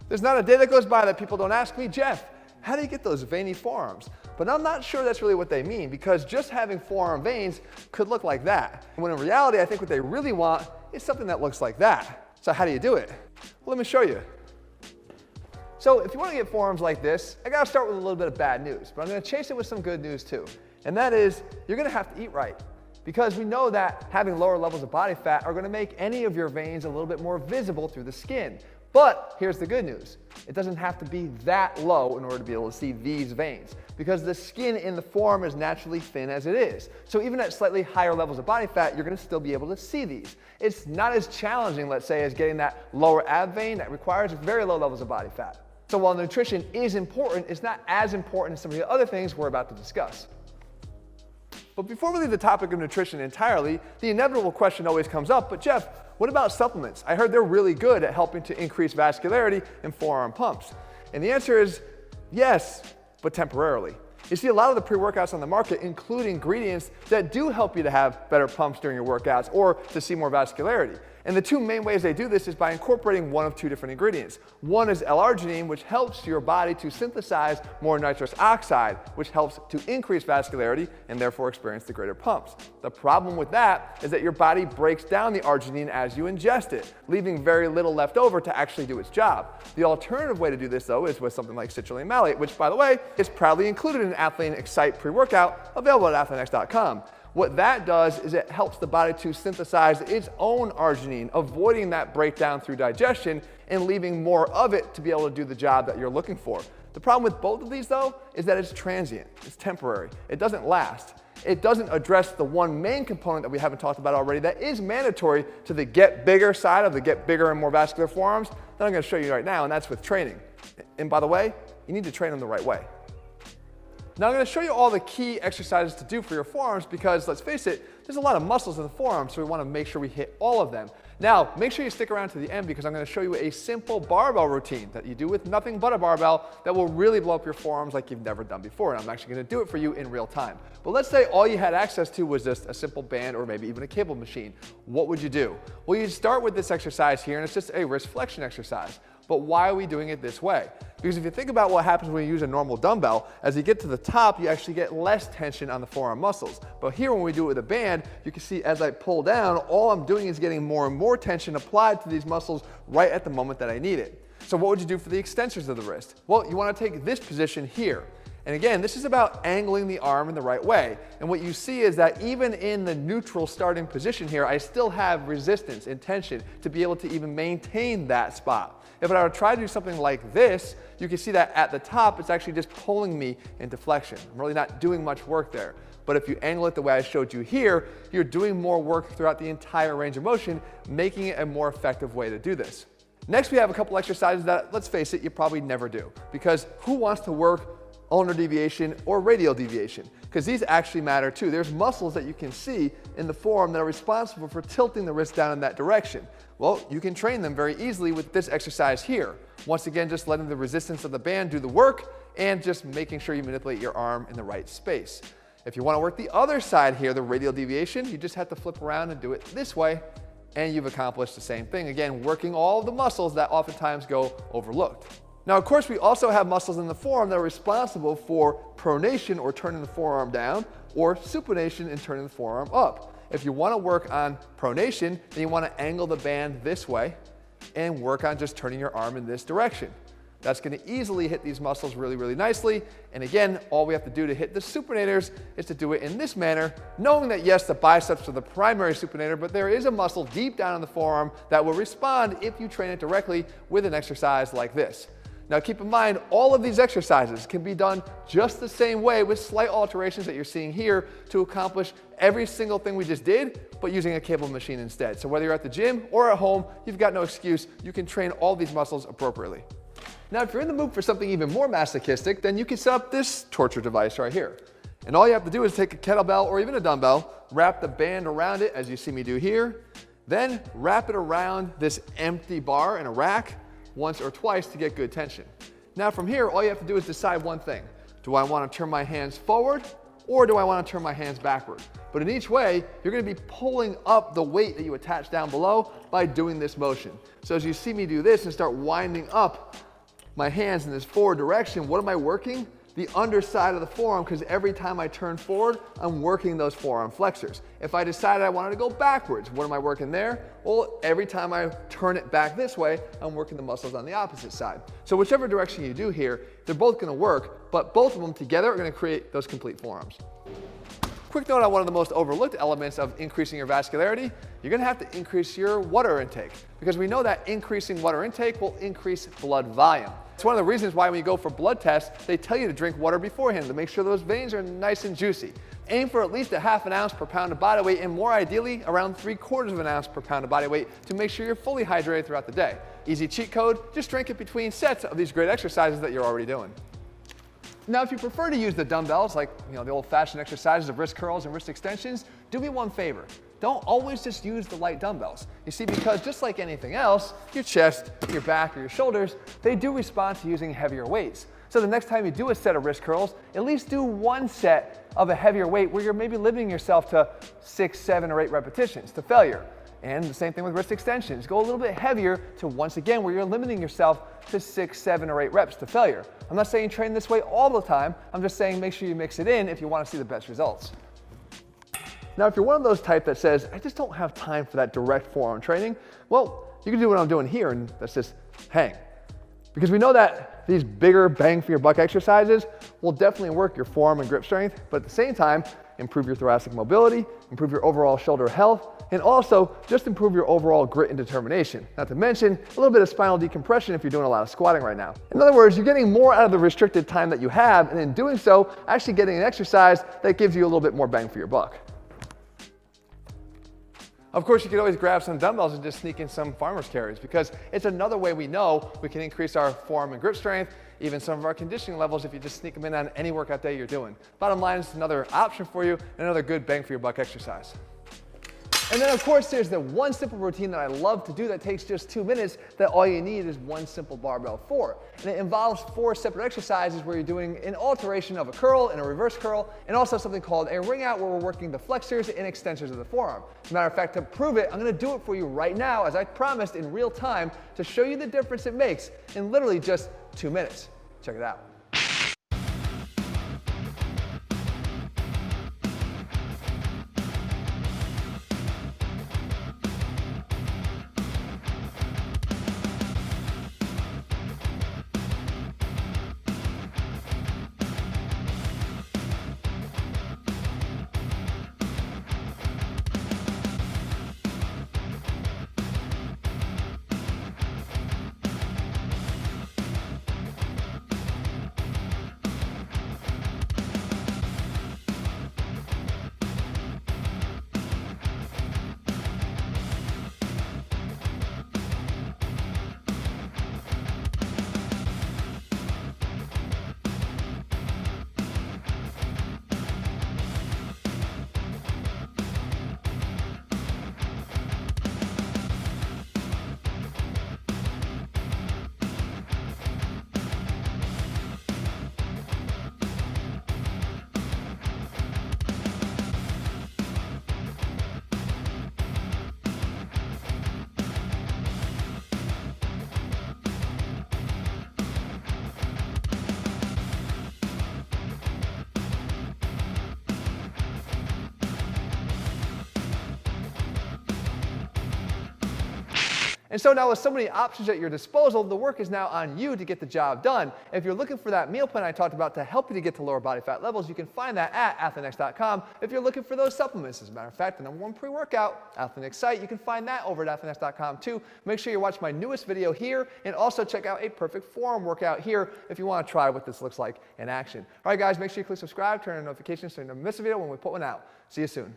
There's not a day that goes by that people don't ask me, Jeff, how do you get those veiny forearms? But I'm not sure that's really what they mean, because just having forearm veins could look like that. When in reality, I think what they really want is something that looks like that. So how do you do it? Well, let me show you. So if you want to get forearms like this, I gotta start with a little bit of bad news, but I'm gonna chase it with some good news too. And that is, you're gonna have to eat right. Because we know that having lower levels of body fat are gonna make any of your veins a little bit more visible through the skin. But here's the good news. It doesn't have to be that low in order to be able to see these veins, because the skin in the forearm is naturally thin as it is. So even at slightly higher levels of body fat, you're gonna still be able to see these. It's not as challenging, let's say, as getting that lower ab vein that requires very low levels of body fat. So while nutrition is important, it's not as important as some of the other things we're about to discuss. But before we leave the topic of nutrition entirely, the inevitable question always comes up, but Jeff, what about supplements? I heard they're really good at helping to increase vascularity in forearm pumps. And the answer is yes, but temporarily. You see, a lot of the pre-workouts on the market include ingredients that do help you to have better pumps during your workouts or to see more vascularity. And the two main ways they do this is by incorporating one of two different ingredients. One is L-arginine, which helps your body to synthesize more nitrous oxide, which helps to increase vascularity and therefore experience the greater pumps. The problem with that is that your body breaks down the arginine as you ingest it, leaving very little left over to actually do its job. The alternative way to do this, though, is with something like citrulline malate, which, by the way, is proudly included in ATHLEAN-X pre-workout available at ATHLEAN-X.com. What that does is it helps the body to synthesize its own arginine, avoiding that breakdown through digestion and leaving more of it to be able to do the job that you're looking for. The problem with both of these, though, is that it's transient, it's temporary, it doesn't last. It doesn't address the one main component that we haven't talked about already that is mandatory to the get bigger side of the get bigger and more vascular forearms that I'm going to show you right now, and that's with training. And by the way, you need to train them the right way. Now I'm going to show you all the key exercises to do for your forearms because, let's face it, there's a lot of muscles in the forearm, so we want to make sure we hit all of them. Now, make sure you stick around to the end because I'm going to show you a simple barbell routine that you do with nothing but a barbell that will really blow up your forearms like you've never done before, and I'm actually going to do it for you in real time. But let's say all you had access to was just a simple band or maybe even a cable machine. What would you do? Well, you'd start with this exercise here, and it's just a wrist flexion exercise. But why are we doing it this way? Because if you think about what happens when you use a normal dumbbell, as you get to the top, you actually get less tension on the forearm muscles. But here, when we do it with a band, you can see as I pull down, all I'm doing is getting more and more tension applied to these muscles right at the moment that I need it. So what would you do for the extensors of the wrist? Well, you want to take this position here. And again, this is about angling the arm in the right way. And what you see is that even in the neutral starting position here, I still have resistance and tension to be able to even maintain that spot. If I were to try to do something like this, you can see that at the top, it's actually just pulling me into flexion. I'm really not doing much work there. But if you angle it the way I showed you here, you're doing more work throughout the entire range of motion, making it a more effective way to do this. Next, we have a couple exercises that, let's face it, you probably never do. Because who wants to work ulnar deviation or radial deviation? Because these actually matter too. There's muscles that you can see in the forearm that are responsible for tilting the wrist down in that direction. Well, you can train them very easily with this exercise here. Once again, just letting the resistance of the band do the work and just making sure you manipulate your arm in the right space. If you want to work the other side here, the radial deviation, you just have to flip around and do it this way, and you've accomplished the same thing. Again, working all of the muscles that oftentimes go overlooked. Now, of course, we also have muscles in the forearm that are responsible for pronation or turning the forearm down, or supination and turning the forearm up. If you want to work on pronation, then you want to angle the band this way and work on just turning your arm in this direction. That's going to easily hit these muscles really, really nicely. And again, all we have to do to hit the supinators is to do it in this manner, knowing that yes, the biceps are the primary supinator, but there is a muscle deep down in the forearm that will respond if you train it directly with an exercise like this. Now keep in mind, all of these exercises can be done just the same way with slight alterations that you're seeing here to accomplish every single thing we just did, but using a cable machine instead. So whether you're at the gym or at home, you've got no excuse. You can train all these muscles appropriately. Now, if you're in the mood for something even more masochistic, then you can set up this torture device right here. And all you have to do is take a kettlebell or even a dumbbell, wrap the band around it as you see me do here, then wrap it around this empty bar in a rack once or twice to get good tension. Now from here, all you have to do is decide one thing. Do I want to turn my hands forward or do I want to turn my hands backward? But in each way, you're going to be pulling up the weight that you attach down below by doing this motion. So as you see me do this and start winding up my hands in this forward direction, what am I working? The underside of the forearm, because every time I turn forward, I'm working those forearm flexors. If I decided I wanted to go backwards, what am I working there? Well, every time I turn it back this way, I'm working the muscles on the opposite side. So whichever direction you do here, they're both gonna work, but both of them together are gonna create those complete forearms. Quick note on one of the most overlooked elements of increasing your vascularity, you're gonna have to increase your water intake, because we know that increasing water intake will increase blood volume. It's one of the reasons why when you go for blood tests, they tell you to drink water beforehand to make sure those veins are nice and juicy. Aim for at least a ½ ounce per pound of body weight, and more ideally around 3/4 ounce per pound of body weight to make sure you're fully hydrated throughout the day. Easy cheat code, just drink it between sets of these great exercises that you're already doing. Now, if you prefer to use the dumbbells, like the old-fashioned exercises of wrist curls and wrist extensions, do me one favor. Don't always just use the light dumbbells. You see, because just like anything else, your chest, your back, or your shoulders, they do respond to using heavier weights. So the next time you do a set of wrist curls, at least do one set of a heavier weight where you're maybe limiting yourself to 6, 7, or 8 repetitions to failure. And the same thing with wrist extensions. Go a little bit heavier to, once again, where you're limiting yourself to 6, 7, or 8 reps to failure. I'm not saying train this way all the time. I'm just saying make sure you mix it in if you want to see the best results. Now, if you're one of those type that says, I just don't have time for that direct forearm training, well, you can do what I'm doing here, and that's just hang. Because we know that these bigger bang for your buck exercises will definitely work your forearm and grip strength, but at the same time, improve your thoracic mobility, improve your overall shoulder health, and also just improve your overall grit and determination. Not to mention a little bit of spinal decompression if you're doing a lot of squatting right now. In other words, you're getting more out of the restricted time that you have, and in doing so, actually getting an exercise that gives you a little bit more bang for your buck. Of course, you can always grab some dumbbells and just sneak in some farmer's carries, because it's another way we know we can increase our forearm and grip strength, even some of our conditioning levels if you just sneak them in on any workout day you're doing. Bottom line, it's another option for you and another good bang for your buck exercise. And then of course there's the one simple routine that I love to do that takes just 2 minutes, that all you need is one simple barbell 4. And it involves 4 separate exercises where you're doing an alteration of a curl and a reverse curl, and also something called a ring out where we're working the flexors and extensors of the forearm. As a matter of fact, to prove it, I'm gonna do it for you right now, as I promised, in real time, to show you the difference it makes in literally just 2 minutes. Check it out. And so now with so many options at your disposal, the work is now on you to get the job done. If you're looking for that meal plan I talked about to help you to get to lower body fat levels, you can find that at ATHLEAN-X.com. If you're looking for those supplements, as a matter of fact, the #1 pre-workout, ATHLEAN-X site, you can find that over at ATHLEAN-X.com too. Make sure you watch my newest video here, and also check out a perfect forearm workout here if you want to try what this looks like in action. All right, guys, make sure you click subscribe, turn on notifications so you don't miss a video when we put one out. See you soon.